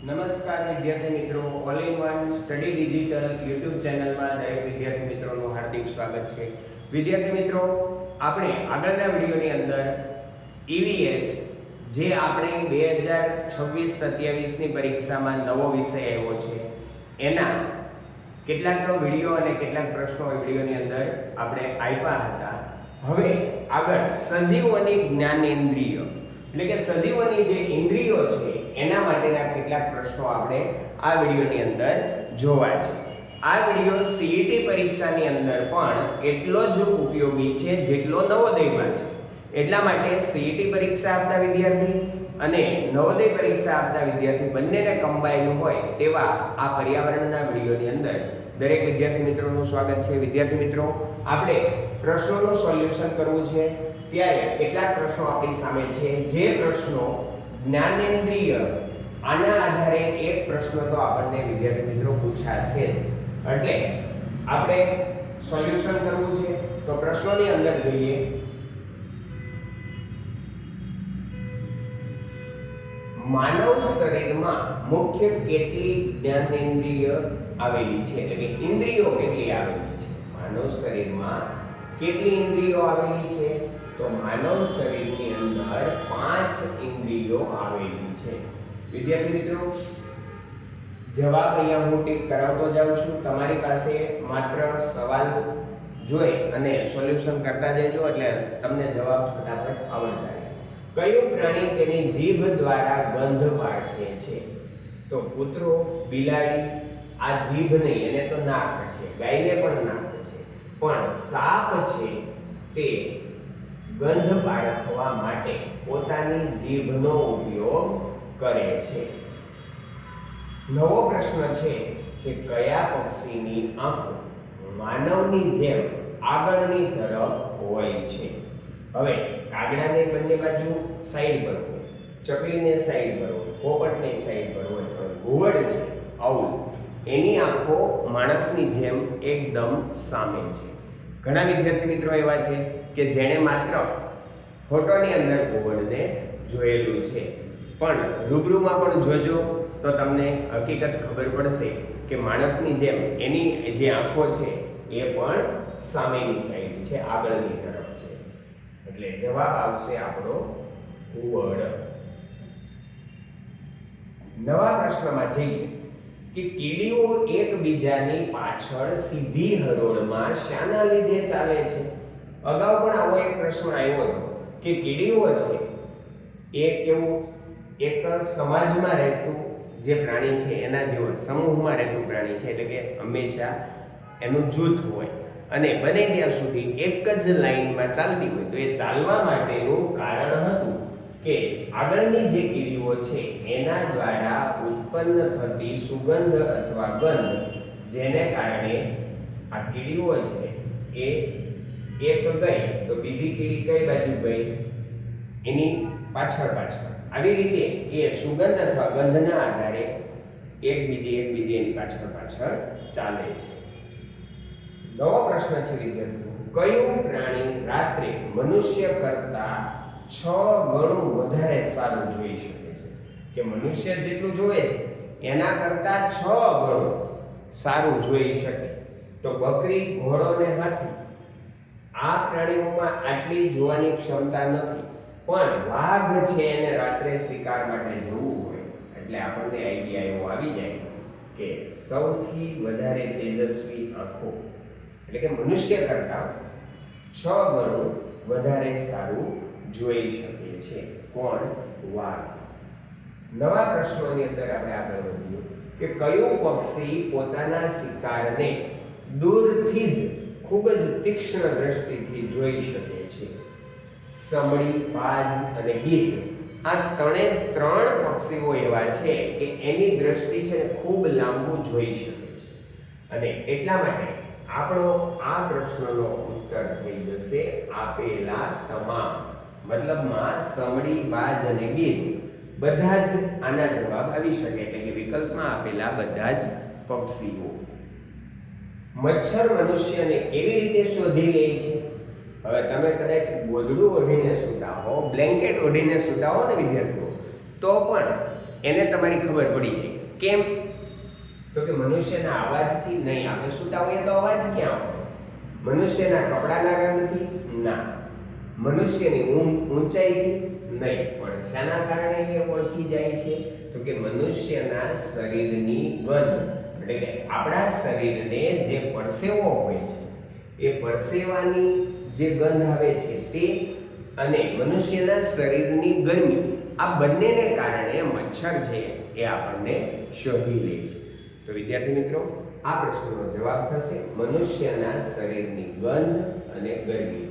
નમસ્કાર વિદ્યાર્થી મિત્રો, all in one study digital YouTube ચેનલમાં દરેક વિદ્યાર્થી મિત્રોનું હાર્દિક સ્વાગત છે. વિદ્યાર્થી મિત્રો, આપણે આગળના વિડીયોની અંદર EVS જે આપણે 2026-27ની પરીક્ષામાં નવો વિષય આવ્યો છે એના કેટલાક વિડીયો અને કેટલાક પ્રશ્નો વિડીયોની અંદર આપણે આપ્યા હતા. હવે આગળ સજીવોની જ્ઞાનેન્દ્રિય એટલે કે સજીવોની જે ઇન્દ્રિયો છે એના માટેના કેટલાક પ્રશ્નો આપણે આ વિડીયોની અંદર જોવા છે. આ વિડીયો CET પરીક્ષાની અંદર પણ એટલો જ ઉપયોગી છે જેટલો નવોદયમાં છે. એટલા માટે CET પરીક્ષા આપતા વિદ્યાર્થી અને નવોદય પરીક્ષા આપતા વિદ્યાર્થી બંનેને કમ્બાઈન હોય તેવા આ પર્યાવરણના વિડીયોની અંદર દરેક વિદ્યાર્થી મિત્રોનું સ્વાગત છે. વિદ્યાર્થી મિત્રો, આપણે પ્રશ્નોનું સોલ્યુશન કરવું છે ત્યારે કેટલાક પ્રશ્નો આપણી સામે છે. જે પ્રશ્નો જ્ઞાનેન્દ્રિય આના આધારે એક પ્રશ્ન તો આપણને વિદ્યાર્થી મિત્રો પૂછ્યા છે, એટલે આપણે સોલ્યુશન કરવું છે. તો પ્રશ્નોની અંદર જોઈએ. માનવ શરીરમાં મુખ્ય કેટલી જ્ઞાનેન્દ્રિય આવેલી છે, એટલે કે ઇન્દ્રિયો કેટલી આવેલી છે? માનવ શરીરમાં કેટલી ઇન્દ્રિયો આવેલી છે? તો માનવ શરીરની અંદર 5 ઇન્દ્રિયો આવેલી છે. વિદ્યાર્થી મિત્રો, જવાબ અહીંયા હું ટીક કરાવતો જાઉં છું. તમારી પાસે માત્ર સવાલ જોઈ અને સોલ્યુશન કરતા જજો એટલે તમને જવાબ ફટાફટ આવડતા રહે. કયું પ્રાણી તેની જીભ દ્વારા ગંધ પારખે છે? તો કૂતરો, બિલાડી. આ જીભ નહીં, એને તો નાક છે, ગાયને પણ નાક છે, પણ સાપ છે તે ગંધ પારખવા માટે પોતાની જીભનો ઉપયોગ કરે છે. નવો પ્રશ્ન છે કે કયા પક્ષીની આંખો માનવની જેમ આગળની તરફ હોય છે? હવે કાગડાને બંને બાજુ સાઈડ પર હોય, ચકલીને સાઈડ પર હોય, પોપટને સાઈડ પર હોય, પણ ઘુવડ છે આઉલ, એની આંખો માણસની જેમ એકદમ સામે છે. ઘણા વિદ્યાર્થી મિત્રો એવા છે કે જેણે માત્ર ફોટોની અંદર ઘુવડને જોયેલું છે, પણ રૂબરૂમાં પણ જોજો તો તમને હકીકત ખબર પડશે કે માણસની જેમ એની જે આંખો છે એ પણ સામેની સાઈડ છે, આગળની તરફ છે. એટલે જવાબ આવશે આપણો ઘુવડ. નવા પ્રશ્નમાં જઈએ કે કીડીઓ એકબીજાની પાછળ સીધી હરોળમાં શાના લીધે ચાલે છે? અગાઉ પણ આવો એક પ્રશ્ન આવ્યો હતો કે કીડીઓ છે એ કેવું એક સમાજમાં રહેતું જે પ્રાણી છે એના જેવું સમૂહમાં રહેતું પ્રાણી છે, એટલે કે હંમેશા એનું જૂથ હોય અને બને ત્યાં સુધી એક જ લાઈનમાં ચાલતી હોય. તો એ ચાલવા માટેનું કારણ હતું કે આગળની જે કીડીઓ છે એના દ્વારા ઉત્પન્ન થતી સુગંધ અથવા ગંધ, જેને કારણે આ કીડીઓ છે એ એક ગઈ તો બીજી કીડી કઈ બાજુ ગઈ? એની પાછળ પાછળ. આવી રીતે એ સુગંધ અથવા ગંધના આધારે એકબીજી એની પાછળ પાછળ ચાલે છે. નવો પ્રશ્ન છે વિદ્યાર્થીઓ, કયું પ્રાણી રાત્રે મનુષ્ય કરતા 6 ગણું વધારે સારું જોઈ શકે છે? કે મનુષ્ય જેટલું જોવે છે એના કરતા 6 ગણું સારું જોઈ શકે. તો બકરી, ઘોડો અને હાથી આ પ્રાણીઓમાં આટલી જોવાની ક્ષમતા નથી, પણ વાઘ છે એને રાત્રે શિકાર માટે જવું હોય એટલે આપણને આઈડિયા એવો આવી જાય કે સૌથી વધારે તેજસ્વી આંખો એટલે કે મનુષ્ય કરતા 6 ગણું વધારે સારું જોઈ શકે છે. કોણ? વાઘ. નવા પ્રશ્નોની અંદર આપણે આગળ વધીએ કે કયું પક્ષી પોતાના શિકારને દૂરથી જ ખૂબ જ તીક્ષ્ણ દ્રષ્ટિથી જોઈ શકે છે? સમડી, બાજ અને ગીધ. આ ત્રણ પક્ષીઓ એવા છે કે એની દ્રષ્ટિ છે ખૂબ લાંબુ જોઈ શકે છે, અને એટલા માટે આપણો આ પ્રશ્નનો ઉત્તર થઈ જશે આપેલા તમામ. મતલબમાં સમડી, બાજ અને ગીધ બધા જ આના જવાબ આવી શકે, એટલે કે વિકલ્પમાં આપેલા બધા જ પક્ષીઓ. મચ્છર મનુષ્યને કેવી રીતે શોધી લે છે? હવે તમે કદાચ ગોદડું ઓઢીને સૂતા હો, બ્લેન્કેટ ઓઢીને સૂતા હો ને વિદ્યાર્થીઓ, તો પણ એને તમારી ખબર પડી જાય. કેમ? તો કે મનુષ્યના અવાજથી નહીં. આપણે સૂતા હોઈએ તો અવાજ ક્યાં આવે? મનુષ્યના કપડાના રંગથી? ના. મનુષ્યની ઊંચાઈથી? નહીં. પણ શાના કારણે એ ઓળખી જાય છે? તો કે મનુષ્યના શરીરની ગંધ, એટલે કે આપણા શરીરને જે પરસેવો હોય છે એ પરસેવાની જે ગંધ આવે છે તે અને મનુષ્યના શરીરની ગરમી, આ બંનેને કારણે મચ્છર છે એ આપણને શોધી લે છે. તો વિદ્યાર્થી મિત્રો, આ પ્રશ્નનો જવાબ થશે મનુષ્યના શરીરની ગંધ અને ગરમી.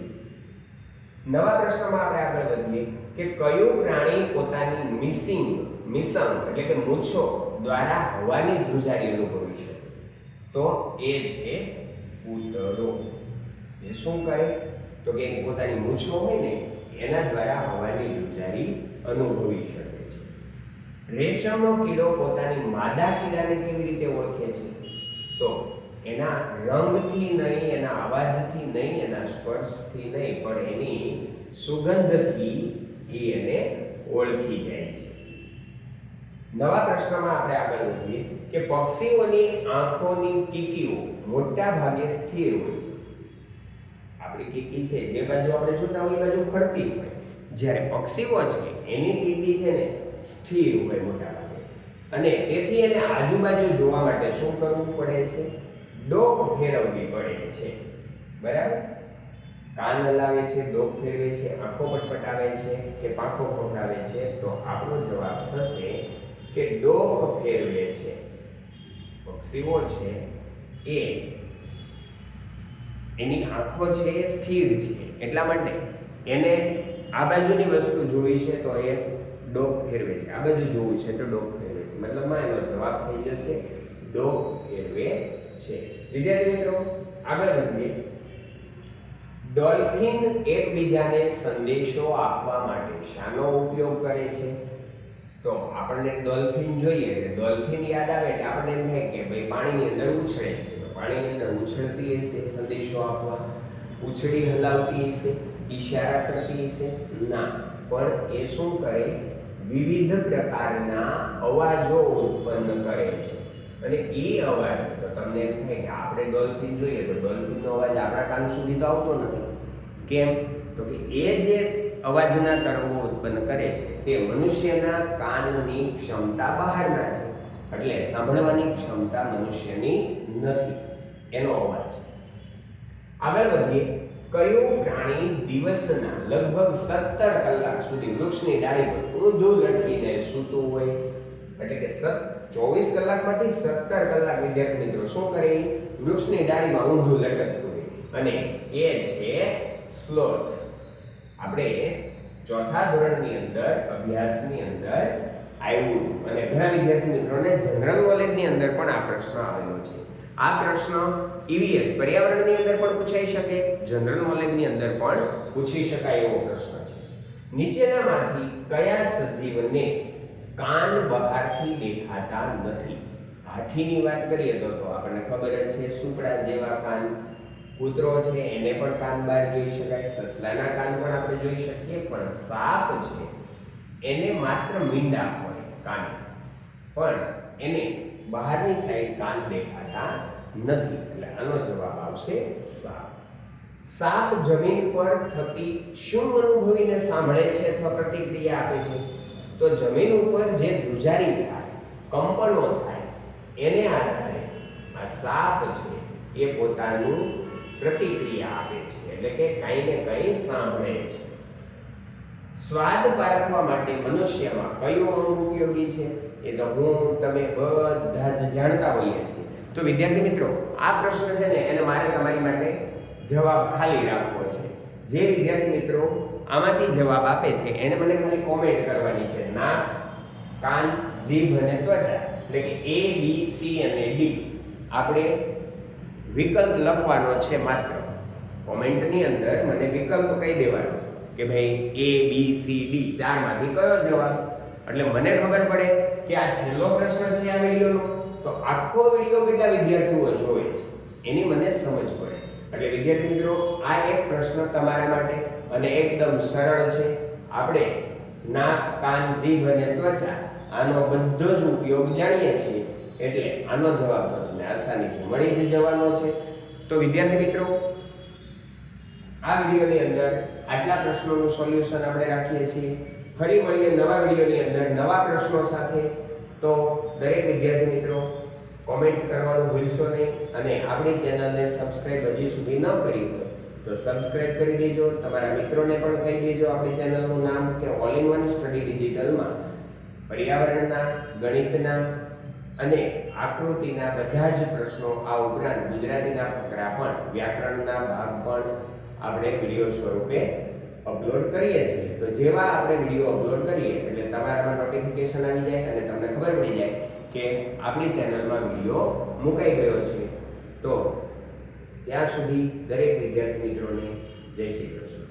નવા પ્રશ્નમાં આપણે આગળ વધીએ કે કયું પ્રાણી પોતાની મિસિંગ એટલે કે મૂછો દ્વારા હવાની ધ્રુજારી અનુભવી છે? તો એ છે કૂતરો. એ શું કરે? તો કે પોતાની મૂછો હોય ને એના દ્વારા હવાની ધ્રુજારી અનુભવી શકે છે. રેશમનો કીડો પોતાની માદા કીડાને કેવી રીતે ઓળખે છે? તો એના રંગથી નહીં, એના અવાજથી નહીં, એના સ્પર્શથી નહીં, પણ એની સુગંધથી એને ઓળખી જાય છે. નવા પ્રશ્નમાં આપણે આગળ વધીએ કે પક્ષીઓની આંખોની કીકીઓ મોટા ભાગે સ્થિર હોય છે. આપણી કીકી છે જે બાજુ આપણે જોતા હોય એ બાજુ ફરતી હોય, જ્યારે પક્ષીઓ છે એની કીકી છે ને સ્થિર હોય મોટા ભાગે, અને તેથી એને આજુબાજુ જોવા માટે શું કરવું પડે છે? ડોક ફેરવવી પડે છે. બરાબર? કાન હલાવે છે, ડોક ફેરવે છે, આંખો પટપટાવે છે કે પાંખો ફફડાવે છે? તો આપણો જવાબ થશે કે ડોક ફેરવે છે. પક્ષીઓ છે એ એની આંખો છે એ સ્થિર છે, એટલા માટે એને આ બાજુની વસ્તુ જોવી છે તો એ ડોક ફેરવે છે, આ બાજુ જોવું છે તો ડોક ફેરવે છે. મતલબમાં એનો જવાબ થઈ જશે ડોક ફેરવે છે. વિદ્યાર્થી મિત્રો, આગળ વધીએ. ડોલ્ફિન એકબીજાને સંદેશો આપવા માટે શાનો ઉપયોગ કરે છે? તો આપણને ડોલ્ફિન જોઈએ એટલે ડોલ્ફિન યાદ આવે એટલે આપણને એમ થાય કે ભાઈ પાણીની અંદર ઉછળે છે. તો પાણીની અંદર ઉછળતી હશે સંદેશો આપવા, ઉછળી હલાવતી હશે, ઈશારા કરતી હશે? ના, પણ એ શું કરે? વિવિધ પ્રકારના અવાજો ઉત્પન્ન કરે છે. અને એ અવાજ તો તમને એમ થાય કે આપણે ડોલ્ફિન જોઈએ તો ડોલ્ફિનનો અવાજ આપણા કાન સુધી તો આવતો નથી. કેમ? તો કે એ જે અવાજના તરંગો ઉત્પન્ન કરે છે તે મનુષ્યના કાનની ક્ષમતા બહારના છે, એટલે સાંભળવાની ક્ષમતા મનુષ્યની નથી એનો અવાજ. આગળ વધીએ. કયું પ્રાણી દિવસના લગભગ 17 કલાક સુધી વૃક્ષની ડાળી પર ઊંધું લટકીને સૂતું હોય? એટલે કે 24 કલાકમાંથી 17 કલાક વિદ્યાર્થી મિત્રો શું કરે? વૃક્ષની ડાળીમાં ઊંધું લટકતું હોય, અને એ છે સ્લોથ. આપણે ચોથા ધોરણની અંદર અભ્યાસની અંદર આવ્યું, અને ઘણા વિદ્યાર્થી મિત્રોને જનરલ નોલેજની અંદર પણ આ પ્રશ્ન આવેલો છે. આ પ્રશ્ન ઈવીએસ પર્યાવરણની અંદર પણ પૂછાઈ શકે, જનરલ નોલેજની અંદર પણ પૂછી શકાય એવો પ્રશ્ન છે. નીચેનામાંથી કયા સજીવને કાન બહારથી દેખાતા નથી? હાથીની વાત કરીએ તો આપણને ખબર જ છે, સુપડા જેવા કાન. કૂતરો છે એને પણ કાન બહાર જોઈ શકાય, સસલાના કાન પણ આપણે જોઈ શકીએ, પણ સાપ છે એને માત્ર મીંડા હોય કાન, પણ એને બહારની સાઈડ કાન દેખાતા નથી, એટલે આનો જવાબ આવશે સાપ. સાપ જમીન પર થતી શું અનુભવીને સાંભળે છે અથવા પ્રતિક્રિયા આપે છે? તો જમીન ઉપર જે ધ્રુજારી થાય, કંપનો થાય, એને આધારે આ સાપ છે એ પોતાનું પ્રતિક્રિયા આપે છે, એટલે કે કંઈ ને કંઈ સાંભળે છે. સ્વાદ પારખવા માટે મનુષ્યમાં કયો અંગ ઉપયોગી છે? એ તો તમે બધા જ જાણતા હોઈએ છીએ. તો વિદ્યાર્થી મિત્રો, આ પ્રશ્ન છે ને એને મારે તમારી માટે જવાબ ખાલી રાખવો છે. જે વિદ્યાર્થી મિત્રો આમાંથી જવાબ આપે છે એને મને ખાલી કોમેન્ટ કરવાની છે. નાક, કાન, જીભ અને ત્વચા, એટલે કે A, B, C અને D આપણે વિકલ્પ લખવાનો છે. માત્ર કોમેન્ટની અંદર મને વિકલ્પ કહી દેવાનો કે ભાઈ A, B, C, D ચારમાંથી કયો જવાબ, એટલે મને ખબર પડે કે આ છેલ્લો પ્રશ્ન છે આ વિડીયોનો, તો આખો વિડીયો કેટલા વિદ્યાર્થીઓ જોવે છે એની મને સમજ પડે. એટલે વિદ્યાર્થી મિત્રો, આ એક પ્રશ્ન તમારા માટે અને એકદમ સરળ છે. આપણે નાક, કાન, જીભ અને ત્વચા આનો બધો જ ઉપયોગ જાણીએ છીએ, એટલે આનો જવાબ તો તમને આસાનીથી મળી જ જવાનો છે. તો વિદ્યાર્થી મિત્રો, આ વિડીયોની અંદર આટલા પ્રશ્નોનું સોલ્યુશન આપણે રાખીએ છીએ. ફરી મળીએ નવા વિડીયોની અંદર નવા પ્રશ્નો સાથે. તો દરેક વિદ્યાર્થી મિત્રો કોમેન્ટ કરવાનું ભૂલશો નહીં, અને આપણી ચેનલને સબસ્ક્રાઇબ હજી સુધી ન કરી હોય તો સબસ્ક્રાઇબ કરી દેજો. તમારા મિત્રોને પણ કહી દેજો આપણી ચેનલનું નામ કે ઓલ ઇન વન સ્ટડી ડિજિટલમાં પર્યાવરણના, ગણિતના અને આકૃતિના બધા જ પ્રશ્નો, આ ઉપરાંત ગુજરાતીના ફકરા પણ, વ્યાકરણના ભાગ પણ આપણે વિડીયો સ્વરૂપે અપલોડ કરીએ છીએ. તો જેવા આપણે વિડીયો અપલોડ કરીએ એટલે તમારામાં નોટિફિકેશન આવી જાય અને તમને ખબર પડી જાય કે આપણી ચેનલમાં વિડીયો મુકાઈ ગયો છે. તો ત્યાં સુધી દરેક વિદ્યાર્થી મિત્રોને જય શ્રી કૃષ્ણ.